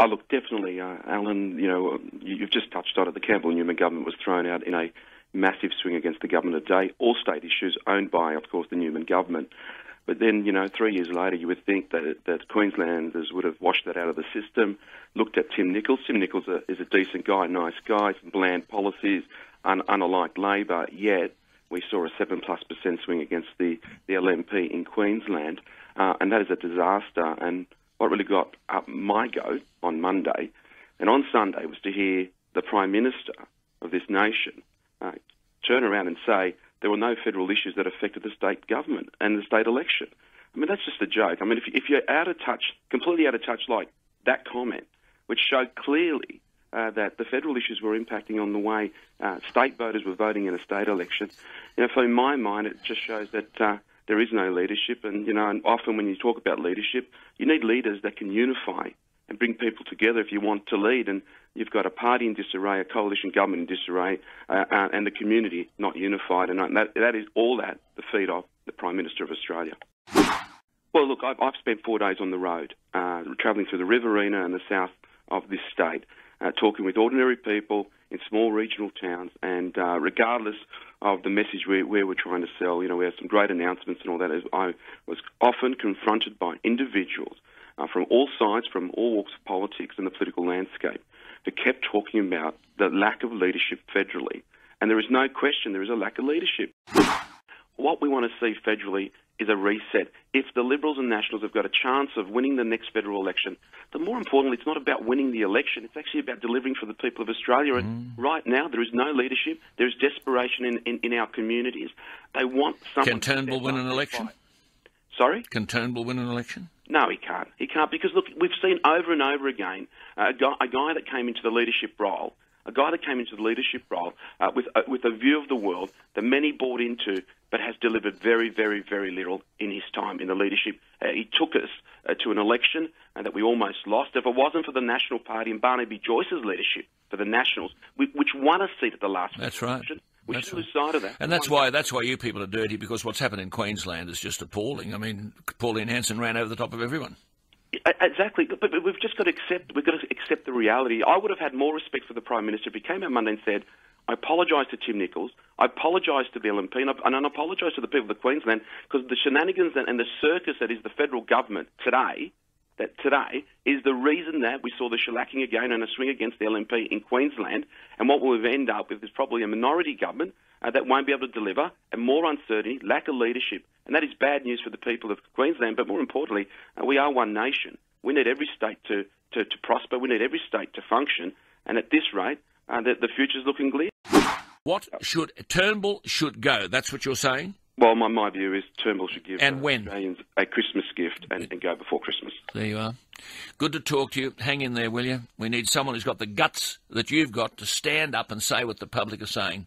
Oh, look, definitely, Alan, you've just touched on it. The Campbell-Newman government was thrown out in a massive swing against the government of the day, all state issues owned by, of course, the Newman government. But then, 3 years later, you would think that Queenslanders would have washed that out of the system, looked at Tim Nicholls. Tim Nicholls is a decent guy, nice guy, some bland policies, unlike Labor, yet we saw a 7+% swing against the LNP in Queensland, and that is a disaster. And what really got up my goat on Monday and on Sunday was to hear the Prime Minister of this nation turn around and say there were no federal issues that affected the state government and the state election. I mean, that's just a joke. I mean, if you're out of touch, completely out of touch like that comment, which showed clearly that the federal issues were impacting on the way state voters were voting in a state election, so in my mind it just shows that there is no leadership. And, and often when you talk about leadership, you need leaders that can unify and bring people together if you want to lead. And you've got a party in disarray, a coalition government in disarray, and the community not unified. And that is all at the feet of the Prime Minister of Australia. Well, look, I've spent 4 days on the road, travelling through the Riverina and the south of this state, talking with ordinary people in small regional towns, and regardless of the message we're trying to sell, we had some great announcements and all that. I was often confronted by individuals from all sides, from all walks of politics and the political landscape, who kept talking about the lack of leadership federally. And there is no question there is a lack of leadership. What we want to see federally is a reset. If the Liberals and Nationals have got a chance of winning the next federal election, then more importantly, it's not about winning the election. It's actually about delivering for the people of Australia. And right now, there is no leadership. There is desperation in our communities. They want someone... Can Turnbull win an election? Sorry? Can Turnbull win an election? No, he can't. He can't because, look, we've seen over and over again a guy that came into the leadership role, with a view of the world that many bought into, but has delivered very, very, very little in his time in the leadership. He took us to an election that we almost lost. If it wasn't for the National Party and Barnaby Joyce's leadership for the Nationals, which won a seat at the last election, we should lose sight of that. And that's why you people are dirty, because what's happened in Queensland is just appalling. I mean, Pauline Hanson ran over the top of everyone. Exactly, but we've just got to accept the reality. I would have had more respect for the Prime Minister if he came out Monday and said, I apologise to Tim Nicholls, I apologise to the LNP, and I apologise to the people of Queensland, because the shenanigans and the circus that is the federal government today is the reason that we saw the shellacking again and a swing against the LNP in Queensland. And what we'll end up with is probably a minority government that won't be able to deliver, and more uncertainty, lack of leadership. And that is bad news for the people of Queensland. But more importantly, we are one nation. We need every state to prosper. We need every state to function. And at this rate, the future's looking clear. Turnbull should go? That's what you're saying? Well, my view is Turnbull should give Australians a Christmas gift and go before Christmas. There you are. Good to talk to you. Hang in there, will you? We need someone who's got the guts that you've got to stand up and say what the public are saying.